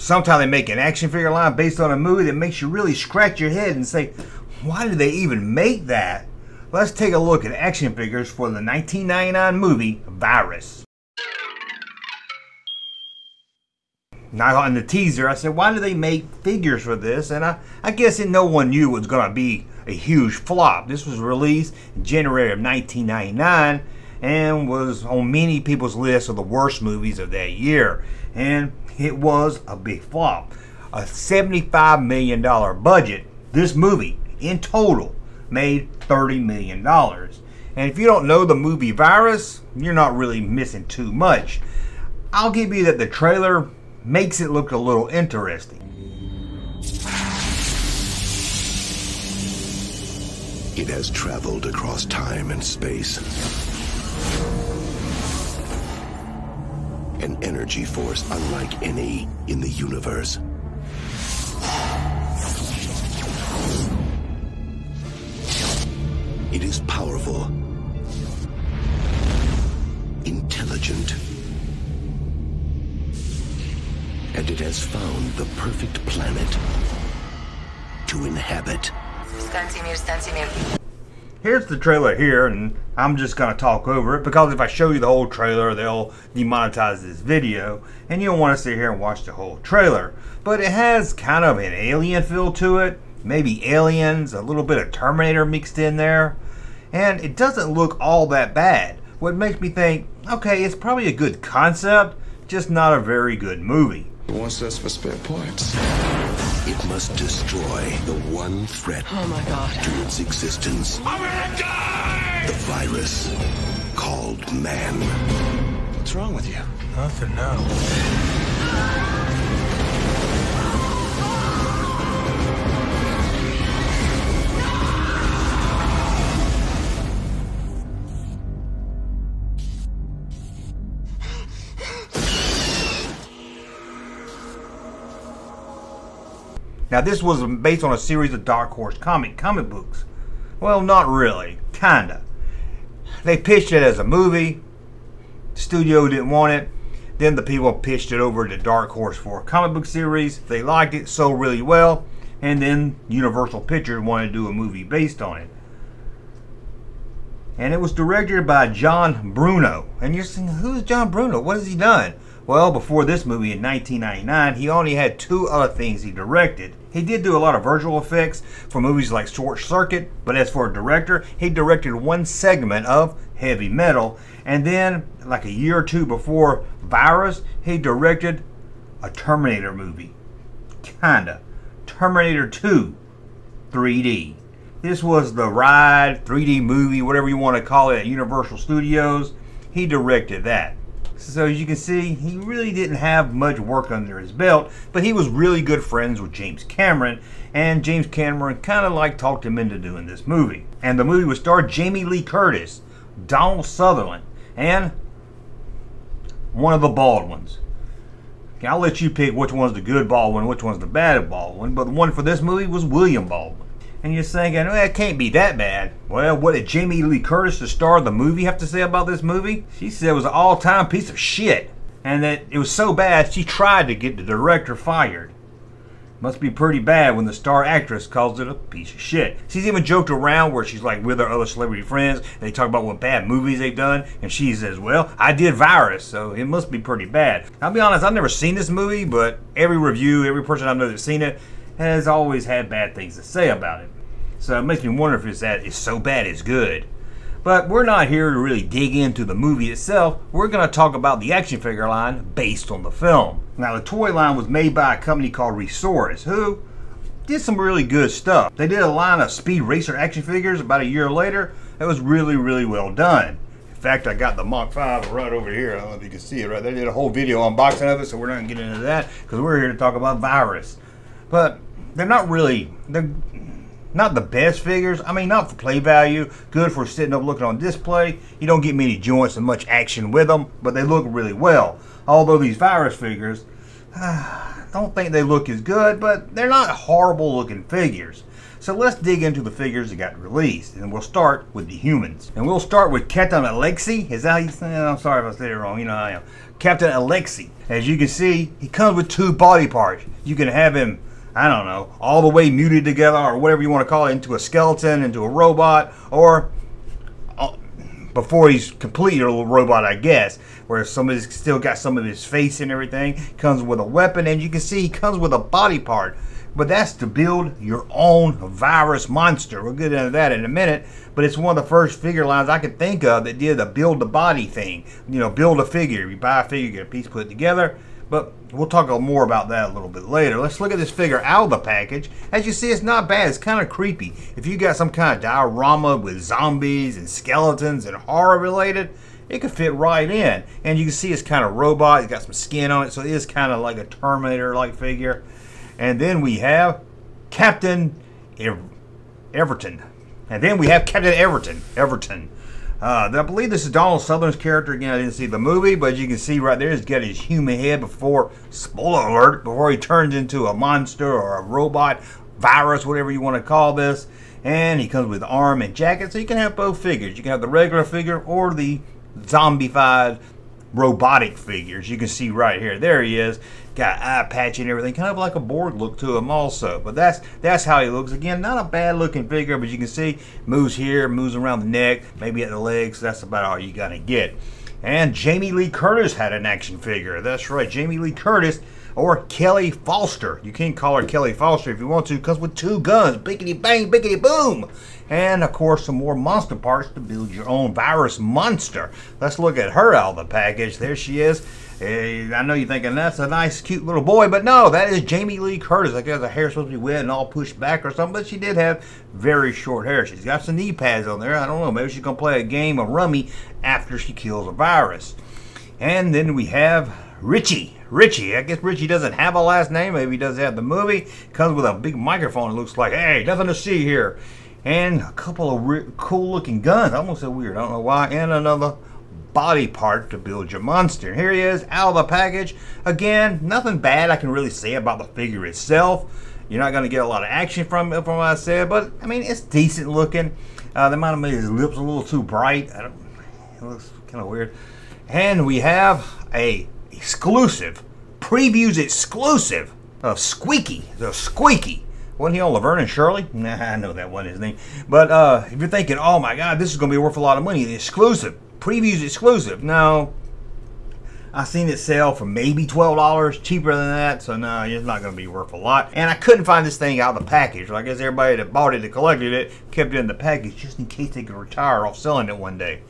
sometimes they make an action figure line based on a movie that makes you really scratch your head and say, why did they even make that? Let's take a look at action figures for the 1999 movie Virus. Now in the teaser I said, why do they make figures for this? And I guess no one knew it was going to be a huge flop. This was released in January of 1999 and was on many people's lists of the worst movies of that year. And it was a big flop. A $75 million budget. This movie in total made $30 million. And if you don't know the movie Virus, you're not really missing too much. I'll give you that the trailer makes it look a little interesting. It has traveled across time and space. An energy force unlike any in the universe. It is powerful, intelligent, and it has found the perfect planet to inhabit. Here's the trailer here, and I'm just going to talk over it because if I show you the whole trailer, they'll demonetize this video, and you don't want to sit here and watch the whole trailer. But it has kind of an alien feel to it, maybe aliens, a little bit of Terminator mixed in there, and it doesn't look all that bad. What makes me think, okay, it's probably a good concept, just not a very good movie. It wants us for spare parts. It must destroy the one threat to its existence. I'm gonna die! The virus called man. What's wrong with you? Nothing now. Now this was based on a series of Dark Horse comic books. Well, not really, kinda. They pitched it as a movie, the studio didn't want it, then the people pitched it over to Dark Horse for a comic book series, they liked it, sold really well, and then Universal Pictures wanted to do a movie based on it. And it was directed by John Bruno. And you're saying, who's John Bruno? What has he done? Well, before this movie in 1999, he only had 2 other things he directed. He did do a lot of visual effects for movies like Short Circuit, but as for a director, he directed 1 segment of Heavy Metal. And then, like a year or 2 before Virus, he directed a Terminator movie. Kinda. Terminator 2 3D. This was the ride, 3D movie, whatever you want to call it, at Universal Studios. He directed that. So as you can see, he really didn't have much work under his belt, but he was really good friends with James Cameron, and James Cameron kind of like talked him into doing this movie. And the movie would star Jamie Lee Curtis, Donald Sutherland, and one of the bald ones. Okay, I'll let you pick which one's the good bald one, which one's the bad bald one, but the one for this movie was William Baldwin. And you're thinking, well, it can't be that bad. Well, what did Jamie Lee Curtis, the star of the movie, have to say about this movie? She said it was an all-time piece of shit. And that it was so bad, she tried to get the director fired. Must be pretty bad when the star actress calls it a piece of shit. She's even joked around where she's like with her other celebrity friends. And they talk about what bad movies they've done. And she says, well, I did Virus, so it must be pretty bad. I'll be honest, I've never seen this movie, but every review, every person I know that's seen it, has always had bad things to say about it. So it makes me wonder if it's so bad it's good. But we're not here to really dig into the movie itself. We're going to talk about the action figure line based on the film. Now the toy line was made by a company called Resource, who did some really good stuff. They did a line of Speed Racer action figures about a year later. That was really, really well done. In fact, I got the Mach 5 right over here. I don't know if you can see it right there. They did a whole video unboxing of it, so we're not going to get into that because we're here to talk about Virus. But they're not the best figures. I mean, not for play value. Good for sitting up looking on display. You don't get many joints and much action with them, but they look really well. Although these Virus figures, don't think they look as good, but they're not horrible looking figures. So let's dig into the figures that got released, and we'll start with the humans. And we'll start with Captain Alexei. Is that how you say it? I'm sorry if I said it wrong. You know I am. Captain Alexei. As you can see, he comes with 2 body parts. You can have him, I don't know, all the way muted together, or whatever you want to call it, into a skeleton, into a robot, or before he's completely a little robot, I guess, where somebody's still got some of his face and everything. Comes with a weapon, and you can see he comes with a body part. But that's to build your own virus monster. We'll get into that in a minute. But it's one of the first figure lines I could think of that did the build the body thing. You know, build a figure. You buy a figure, get a piece put together. But we'll talk more about that a little bit later. Let's look at this figure out of the package. As you see, it's not bad. It's kind of creepy. If you got some kind of diorama with zombies and skeletons and horror related, it could fit right in. And you can see it's kind of robot. It's got some skin on it, so it is kind of like a Terminator-like figure. And then we have Captain Everton. And then we have Captain Everton. I believe this is Donald Sutherland's character. Again, I didn't see the movie, but you can see right there he's got his human head before, spoiler alert, before he turns into a monster or a robot, virus, whatever you want to call this. And he comes with arm and jacket, so you can have both figures. You can have the regular figure or the zombified robotic figures. You can see right here. There he is. Got eye patch and everything, kind of like a Borg look to him also. But that's how he looks. Again, not a bad looking figure, but you can see moves here, moves around the neck, maybe at the legs. That's about all you gotta get. And Jamie Lee Curtis had an action figure. That's right, Jamie Lee Curtis, or Kelly Foster. You can call her Kelly Foster if you want to. Comes with 2 guns, bickety bang, bickety boom. And of course some more monster parts to build your own virus monster. Let's look at her out of the package. There she is. I know you're thinking that's a nice cute little boy, but no, that is Jamie Lee Curtis. I guess her hair's supposed to be wet and all pushed back or something, but she did have very short hair. She's got some knee pads on there. I don't know, maybe she's gonna play a game of rummy after she kills a virus. And then we have Richie. I guess Richie doesn't have a last name. Maybe he does have the movie. Comes with a big microphone. It looks like, hey, nothing to see here. And a couple of cool looking guns. I almost said weird. I don't know why. And another body part to build your monster. Here he is out of the package. Again, nothing bad I can really say about the figure itself. You're not going to get a lot of action from it, from what I said. But, I mean, it's decent looking. They might have made his lips a little too bright. It looks kind of weird. And we have a exclusive, previews exclusive of Squeaky. The Squeaky. Wasn't he on Laverne and Shirley? Nah, I know that wasn't his name. But if you're thinking, oh my God, this is going to be worth a lot of money, the exclusive, previews exclusive. No, I seen it sell for maybe $12, cheaper than that. So no, it's not going to be worth a lot. And I couldn't find this thing out of the package. So I guess everybody that bought it, that collected it, kept it in the package just in case they could retire off selling it one day.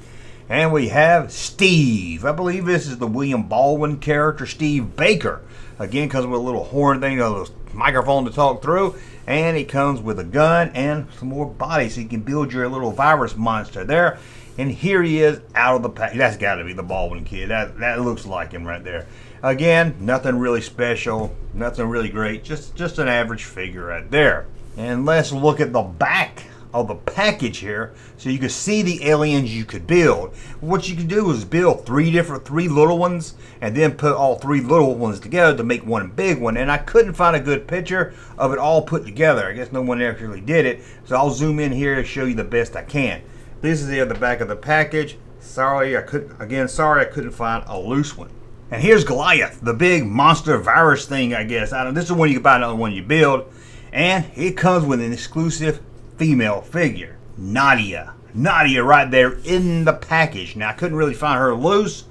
And we have Steve. I believe this is the William Baldwin character, Steve Baker. Again, comes with a little horn thing, a little microphone to talk through. And it comes with a gun and some more body, so you can build your little virus monster there. And here he is out of the pack. That's got to be the Baldwin kid. That looks like him right there. Again, nothing really special, nothing really great. Just an average figure right there. And let's look at the back of the package here, so you can see the aliens you could build. What you can do is build three little ones, and then put all 3 little ones together to make one big one. And I couldn't find a good picture of it all put together. I guess no one actually did it, so I'll zoom in here to show you the best I can. This is the other back of the package. Sorry I couldn't find a loose one. And here's Goliath, the big monster virus thing, I guess. This is one you can buy, another one you build. And it comes with an exclusive female figure, Nadia right there in the package. Now I couldn't really find her loose,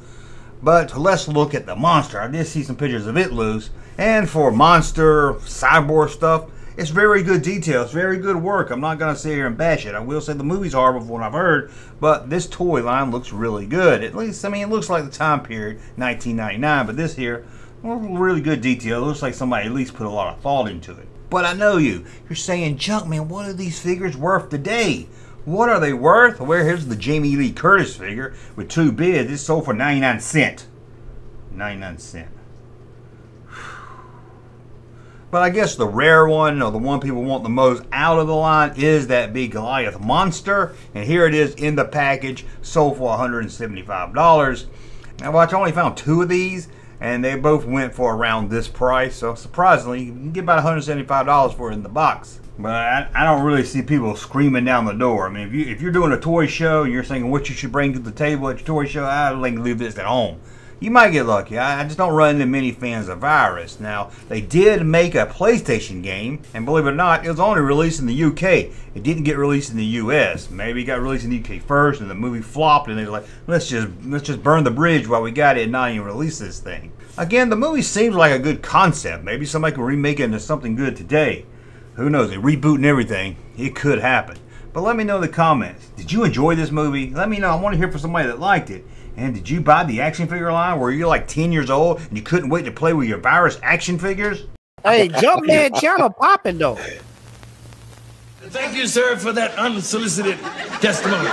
but let's look at the monster. I did see some pictures of it loose, and for monster cyborg stuff, it's very good detail. It's very good work. I'm not gonna sit here and bash it. I will say the movie's horrible from what I've heard, but this toy line looks really good. At least, I mean, it looks like the time period 1999, but this here, well, really good detail. It looks like somebody at least put a lot of thought into it. But I know you're saying, Junkman, what are these figures worth today? What are they worth? Well, here's the Jamie Lee Curtis figure with 2 bids. It's sold for 99 cents. 99 cents. But I guess the rare one, or the one people want the most out of the line, is that big Goliath monster. And here it is in the package, sold for $175. Now watch, I only found 2 of these. and they both went for around this price. So surprisingly, you can get about $175 for it in the box. But I don't really see people screaming down the door. I mean, if you're doing a toy show and you're thinking what you should bring to the table at your toy show, I'd like to leave this at home. You might get lucky. I just don't run into many fans of Virus. Now, they did make a PlayStation game, and believe it or not, it was only released in the UK. It didn't get released in the US. Maybe it got released in the UK first, and the movie flopped, and they're like, let's just burn the bridge while we got it and not even release this thing. Again, the movie seems like a good concept. Maybe somebody can remake it into something good today. Who knows? They're rebooting everything. It could happen. But let me know in the comments. Did you enjoy this movie? Let me know. I want to hear from somebody that liked it. And did you buy the action figure line? Were you like 10 years old and you couldn't wait to play with your Virus action figures? Hey, Junkman channel popping though. Thank you, sir, for that unsolicited testimony.